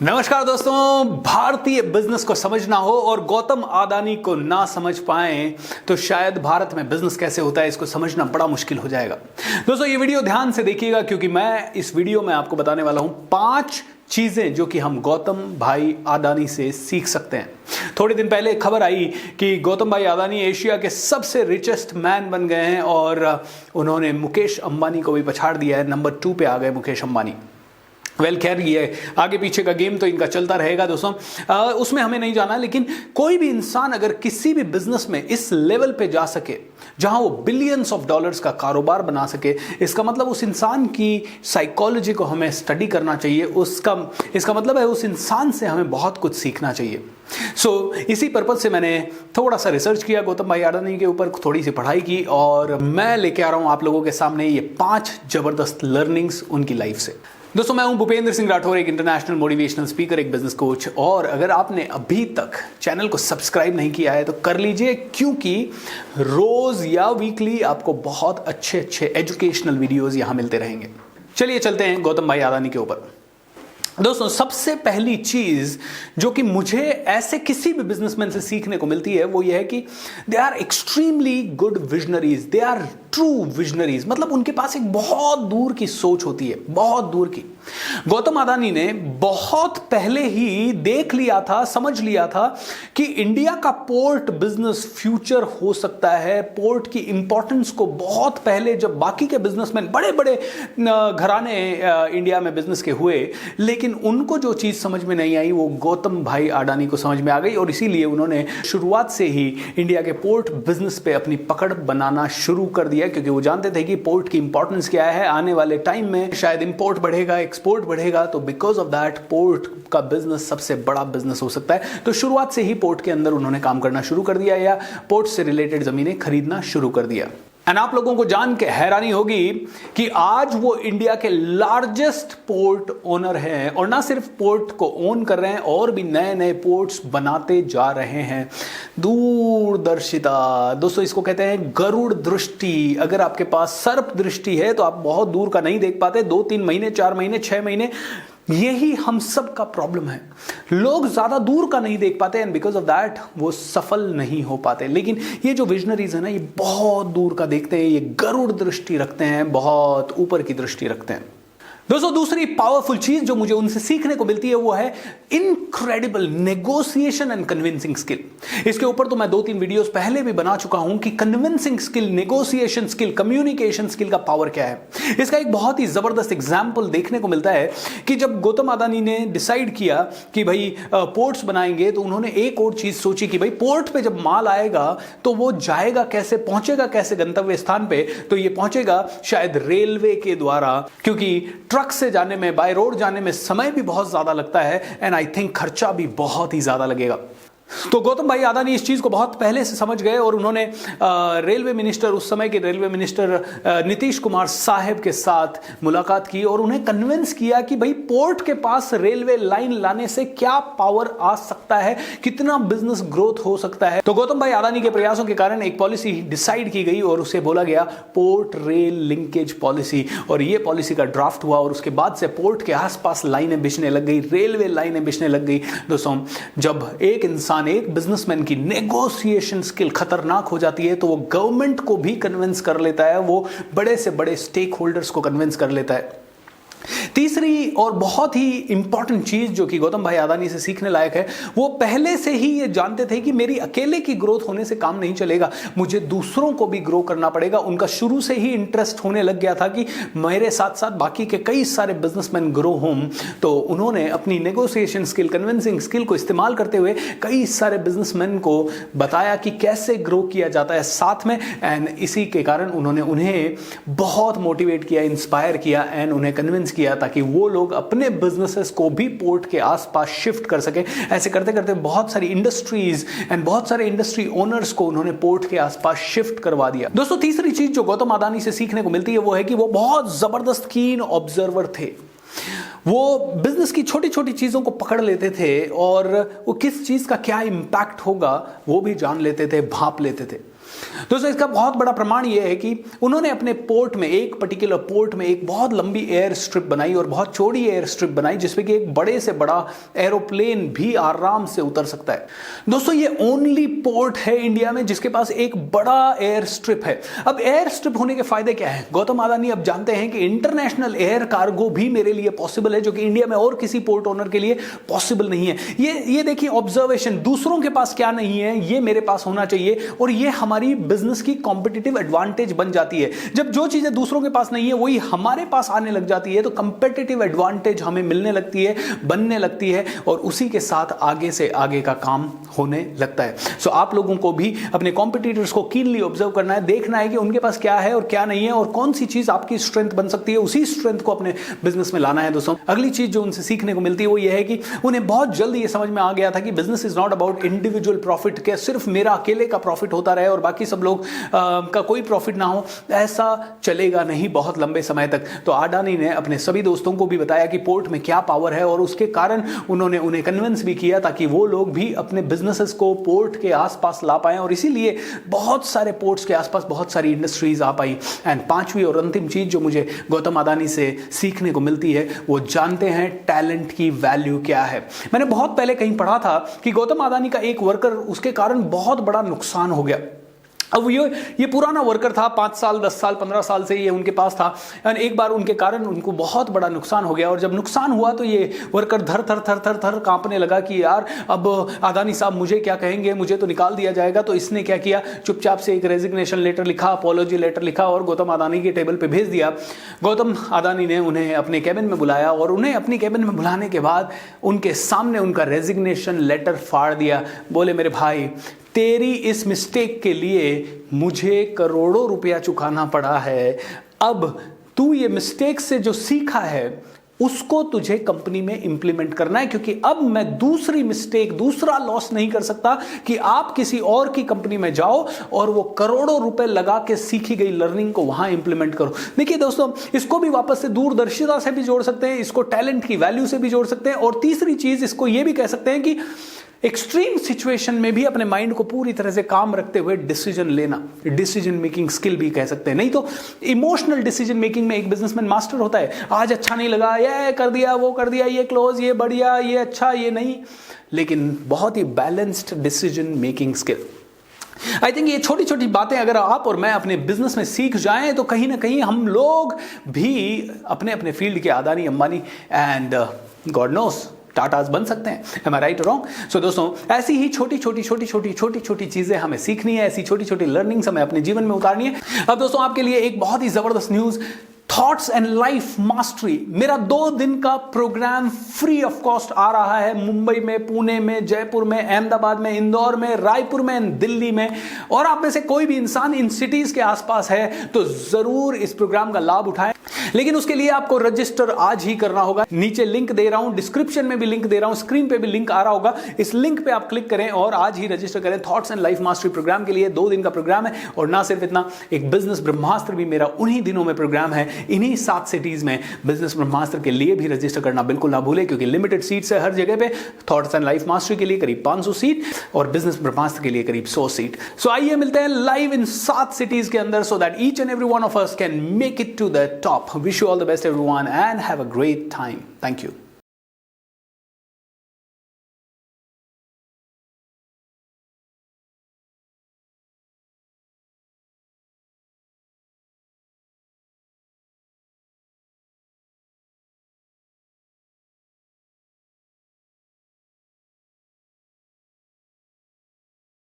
नमस्कार दोस्तों, भारतीय बिजनेस को समझना हो और गौतम अदानी को ना समझ पाएं तो शायद भारत में बिजनेस कैसे होता है इसको समझना बड़ा मुश्किल हो जाएगा। दोस्तों ये वीडियो ध्यान से देखिएगा क्योंकि मैं इस वीडियो में आपको बताने वाला हूं 5 चीजें जो कि हम गौतम भाई अदानी से सीख सकते हैं। थोड़े दिन पहले खबर आई कि गौतम भाई अदानी एशिया के सबसे रिचेस्ट मैन बन गए हैं और उन्होंने मुकेश अंबानी को भी पछाड़ दिया है। नंबर 2 पे आ गए मुकेश अंबानी। खैर ये आगे पीछे का गेम तो इनका चलता रहेगा दोस्तों, उसमें हमें नहीं जाना। लेकिन कोई भी इंसान अगर किसी भी बिजनेस में इस लेवल पे जा सके जहां वो बिलियंस ऑफ डॉलर्स का कारोबार बना सके, इसका मतलब उस इंसान की साइकोलॉजी को हमें स्टडी करना चाहिए। इसका मतलब है उस इंसान से हमें बहुत कुछ सीखना चाहिए। इसी पर्पज से मैंने थोड़ा सा रिसर्च किया गौतम भाई अडानी के ऊपर, थोड़ी सी पढ़ाई की और मैं लेके आ रहा हूं आप लोगों के सामने ये 5 जबरदस्त लर्निंग्स उनकी लाइफ से। दोस्तों मैं हूं भूपेंद्र सिंह राठौर, एक इंटरनेशनल मोटिवेशनल स्पीकर, एक बिजनेस कोच। और अगर आपने अभी तक चैनल को सब्सक्राइब नहीं किया है तो कर लीजिए क्योंकि रोज या वीकली आपको बहुत अच्छे एजुकेशनल वीडियोस यहां मिलते रहेंगे। चलिए चलते हैं गौतम भाई अडानी के ऊपर। दोस्तों सबसे पहली चीज जो कि मुझे ऐसे किसी भी बिजनेसमैन से सीखने को मिलती है वो ये है कि they are extremely good visionaries, they are true visionaries. मतलब उनके पास एक बहुत दूर की सोच होती है, बहुत दूर की। गौतम अडानी ने बहुत पहले ही देख लिया था, समझ लिया था कि इंडिया का पोर्ट बिजनेस फ्यूचर हो सकता है। पोर्ट की इंपॉर्टेंस को बहुत पहले, जब बाकी के बिजनेसमैन बड़े बड़े घराने इंडिया में बिजनेस के हुए, लेकिन उनको जो चीज समझ में नहीं आई वो गौतम भाई अडानी को समझ में आ गई और इसीलिए उन्होंने शुरुआत से ही इंडिया के पोर्ट बिजनेस पे अपनी पकड़ बनाना शुरू कर दिया क्योंकि वो जानते थे कि पोर्ट की इंपॉर्टेंस क्या है। आने वाले टाइम में शायद इंपोर्ट बढ़ेगा, एक्सपोर्ट बढ़ेगा, तो बिकॉज ऑफ दैट पोर्ट का बिजनेस सबसे बड़ा बिजनेस हो सकता है। तो शुरुआत से ही पोर्ट के अंदर उन्होंने काम करना शुरू कर दिया या पोर्ट से रिलेटेड जमीनें खरीदना शुरू कर दिया। एंड आप लोगों को जान के हैरानी होगी कि आज वो इंडिया के लार्जेस्ट पोर्ट ओनर हैं और ना सिर्फ पोर्ट को ओन कर रहे हैं और भी नए नए पोर्ट्स बनाते जा रहे हैं। दूरदर्शिता दोस्तों इसको कहते हैं गरुड़ दृष्टि। अगर आपके पास सर्प दृष्टि है तो आप बहुत दूर का नहीं देख पाते। 2-3 महीने, 4 महीने, 6 महीने, यही हम सब का प्रॉब्लम है। लोग ज्यादा दूर का नहीं देख पाते एंड बिकॉज ऑफ दैट वो सफल नहीं हो पाते। लेकिन ये जो विजनरीज है ना, ये बहुत दूर का देखते हैं, ये गरुड़ दृष्टि रखते हैं, बहुत ऊपर की दृष्टि रखते हैं। दोस्तों दूसरी पावरफुल चीज जो मुझे उनसे सीखने को मिलती है वो है incredible negotiation and convincing skill. इसके ऊपर तो मैं 2-3 वीडियोस पहले भी बना चुका हूं कि convincing skill, negotiation skill, communication skill का पावर क्या है। इसका एक बहुत ही जबरदस्त एग्जांपल देखने को मिलता है कि जब गौतम अडानी ने डिसाइड किया कि भाई पोर्ट्स बनाएंगे तो उन्होंने एक और चीज सोची कि भाई पोर्ट पे जब माल आएगा तो वो जाएगा कैसे, पहुंचेगा कैसे गंतव्य स्थान पे। तो ये पहुंचेगा शायद रेलवे के द्वारा, क्योंकि ट्रक से जाने में, बाय रोड जाने में समय भी बहुत ज्यादा लगता है एंड आई थिंक खर्चा भी बहुत ही ज्यादा लगेगा। तो गौतम भाई अडानी इस चीज को बहुत पहले से समझ गए और उन्होंने रेलवे मिनिस्टर, उस समय के रेलवे मिनिस्टर नीतीश कुमार साहब के साथ मुलाकात की और उन्हें कन्विंस किया कि भाई पोर्ट के पास रेलवे लाइन लाने से क्या पावर आ सकता है, कितना बिजनेस ग्रोथ हो सकता है। तो गौतम भाई अडानी के प्रयासों के कारण एक पॉलिसी डिसाइड की गई और उसे बोला गया पोर्ट रेल लिंकेज पॉलिसी। और यह पॉलिसी का ड्राफ्ट हुआ और उसके बाद से पोर्ट के आसपास लाइनें बिछने लग गई, रेलवे लाइनें बिछने लग गई। दोस्तों जब एक इंसान, एक बिजनेसमैन की नेगोशिएशन स्किल खतरनाक हो जाती है तो वो गवर्नमेंट को भी कन्विंस कर लेता है, वो बड़े से बड़े स्टेक होल्डर्स को कन्विंस कर लेता है। तीसरी और बहुत ही इंपॉर्टेंट चीज जो कि गौतम भाई अडानी से सीखने लायक है, वो पहले से ही ये जानते थे कि मेरी अकेले की ग्रोथ होने से काम नहीं चलेगा, मुझे दूसरों को भी ग्रो करना पड़ेगा। उनका शुरू से ही इंटरेस्ट होने लग गया था कि मेरे साथ साथ बाकी के कई सारे बिजनेसमैन ग्रो हों। तो उन्होंने अपनी नेगोशिएशन स्किल, कन्विंसिंग स्किल को इस्तेमाल करते हुए कई सारे बिजनेसमैन को बताया कि कैसे ग्रो किया जाता है साथ में। एंड इसी के कारण उन्होंने उन्हें बहुत मोटिवेट किया, इंस्पायर किया एंड उन्हें कन्विंस किया ताकि वो लोग अपने बिजनेसेस को भी पोर्ट के आसपास शिफ्ट कर सके। ऐसे करते करते बहुत सारी इंडस्ट्रीज एंड बहुत सारे इंडस्ट्री ओनर्स को उन्होंने पोर्ट के आसपास शिफ्ट करवा दिया। दोस्तों तीसरी चीज जो गौतम अडानी से सीखने को मिलती है वो है कि वो बहुत जबरदस्त कीन ऑब्जर्वर थे। वो बिजनेस की छोटी छोटी चीजों को पकड़ लेते थे और वो किस चीज का क्या इंपैक्ट होगा वो भी जान लेते थे, भांप लेते थे। दोस्तों इसका बहुत बड़ा प्रमाण यह है कि उन्होंने अपने पोर्ट में, एक पर्टिकुलर पोर्ट में एक बहुत लंबी एयर स्ट्रिप बनाई और बहुत चौड़ी एयर स्ट्रिप बनाई जिसमें कि एक बड़े से बड़ा एरोप्लेन भी आराम से उतर सकता है। दोस्तों ये ओनली पोर्ट है इंडिया में जिसके पास एक बड़ा एयर स्ट्रिप है। अब एयर स्ट्रिप होने के फायदे क्या है? गौतम अदानी अब जानते हैं कि इंटरनेशनल एयर कार्गो भी मेरे लिए पॉसिबल है, जो कि इंडिया में और किसी पोर्ट ओनर के लिए पॉसिबल नहीं है। ये देखिए ऑब्जर्वेशन, दूसरों के पास क्या नहीं है ये मेरे पास होना चाहिए, और ये हमारी बिजनेस की कॉम्पिटिटिव एडवांटेज बन जाती है। जब जो चीजें दूसरों के पास नहीं है वही हमारे पास आने लग जाती है तो कंपेटिटिव एडवांटेज हमें मिलने लगती है, बनने लगती है, और उसी के साथ आगे से आगे का काम होने लगता है। सो आप लोगों को भी अपने कॉम्पिटिटर्स को कीनली ऑब्जर्व करना है, देखना है कि उनके पास क्या है और क्या नहीं है, और कौन सी चीज आपकी स्ट्रेंथ बन सकती है, उसी स्ट्रेंथ को अपने बिजनेस में लाना है। दोस्तों अगली चीज जो उनसे सीखने को मिलती है वो ये है कि उन्हें बहुत जल्दी ये समझ में आ गया था कि business is not about individual profit, के सिर्फ मेरा अकेले का प्रॉफिट होता रहे और बाकी सब लोग का कोई प्रॉफिट ना हो, ऐसा चलेगा नहीं बहुत लंबे समय तक। तो अडानी ने अपने सभी दोस्तों को भी बताया कि पोर्ट में क्या पावर है, और उसके कारण उन्होंने उन्हें कन्विंस भी किया ताकि वो लोग भी अपने बिजनेसेस को पोर्ट के आसपास ला पाएं, और इसीलिए बहुत सारे पोर्ट्स के आसपास बहुत सारी इंडस्ट्रीज आ पाई। एंड पांचवी और अंतिम चीज जो मुझे गौतम अदानी से सीखने को मिलती है वो जानते हैं टैलेंट की वैल्यू क्या है। मैंने बहुत पहले कहीं पढ़ा था कि गौतम अदानी का एक वर्कर, उसके कारण बहुत बड़ा नुकसान हो गया। अब ये पुराना वर्कर था, 5 साल 10 साल 15 साल से ये उनके पास था, और एक बार उनके कारण उनको बहुत बड़ा नुकसान हो गया। और जब नुकसान हुआ तो ये वर्कर थर थर थर थर थर कांपने लगा कि यार अब अदानी साहब मुझे क्या कहेंगे, मुझे तो निकाल दिया जाएगा। तो इसने क्या किया, चुपचाप से एक रेजिग्नेशन लेटर लिखा, अपॉलॉजी लेटर लिखा और गौतम अदानी के टेबल पे भेज दिया। गौतम अदानी ने उन्हें अपने कैबिन में बुलाया, और उन्हें अपनी कैबिन में बुलाने के बाद उनके सामने उनका रेजिग्नेशन लेटर फाड़ दिया। बोले मेरे भाई, तेरी इस मिस्टेक के लिए मुझे करोड़ों रुपया चुकाना पड़ा है। अब तू ये मिस्टेक से जो सीखा है उसको तुझे कंपनी में इंप्लीमेंट करना है, क्योंकि अब मैं दूसरी मिस्टेक, दूसरा लॉस नहीं कर सकता कि आप किसी और की कंपनी में जाओ और वो करोड़ों रुपए लगा के सीखी गई लर्निंग को वहां इंप्लीमेंट करो। देखिए दोस्तों, इसको भी वापस से दूरदर्शिता से भी जोड़ सकते हैं, इसको टैलेंट की वैल्यू से भी जोड़ सकते हैं, और तीसरी चीज इसको ये भी कह सकते हैं कि एक्सट्रीम सिचुएशन में भी अपने माइंड को पूरी तरह से काम रखते हुए डिसीजन लेना, डिसीजन मेकिंग स्किल भी कह सकते हैं। नहीं तो इमोशनल डिसीजन मेकिंग में एक बिजनेसमैन मास्टर होता है। आज अच्छा नहीं लगा, ये कर दिया, वो कर दिया, ये क्लोज, ये बढ़िया, ये अच्छा, ये नहीं, लेकिन बहुत ही balanced decision making skill. I think ये छोटी छोटी बातें अगर आप और मैं अपने बिजनेस में सीख जाएं तो कहीं ना कहीं हम लोग भी अपने अपने फील्ड के Adani, Ambani and God knows Tatas बन सकते हैं। Am I right or wrong? So दोस्तों, ऐसी ही छोटी छोटी चीजें हमें सीखनी है, ऐसी छोटी छोटी लर्निंग्स हमें अपने जीवन में उतारनी है। अब दोस्तों आपके लिए एक बहुत ही जबरदस्त news, thoughts and life mastery, मेरा 2 दिन का प्रोग्राम फ्री ऑफ कॉस्ट आ रहा है मुंबई में, पुणे में, जयपुर में, अहमदाबाद में, इंदौर में, रायपुर में, दिल्ली में। और आप में से कोई भी इंसान इन सिटीज के आसपास है तो जरूर इस प्रोग्राम का लाभ उठाएं। लेकिन उसके लिए आपको रजिस्टर आज ही करना होगा। नीचे लिंक दे रहा हूं, डिस्क्रिप्शन में भी लिंक दे रहा हूं, स्क्रीन पे भी लिंक आ रहा होगा। इस लिंक पे आप क्लिक करें और आज ही रजिस्टर करें thoughts and life mastery programme के लिए। 2 दिन का प्रोग्राम है, और ना सिर्फ इतना, एक बिजनेस ब्रह्मास्त्र भी मेरा उन्हीं दिनों में प्रोग्राम है, इन्हीं 7 सिटीज में। बिजनेस ब्रह्मास्त्र के लिए भी रजिस्टर करना बिल्कुल ना भूले, क्योंकि लिमिटेड सीट्स है हर जगह पे। थॉट्स एंड लाइफ मास्टरी के लिए करीब 500 सीट और बिजनेस ब्रह्मास्त्र के लिए करीब 100 सीट। सो आइए मिलते हैं लाइव इन 7 सिटीज के अंदर, so that each and every one of us can make it to the top. Wish you all the best everyone and have a great time. Thank you.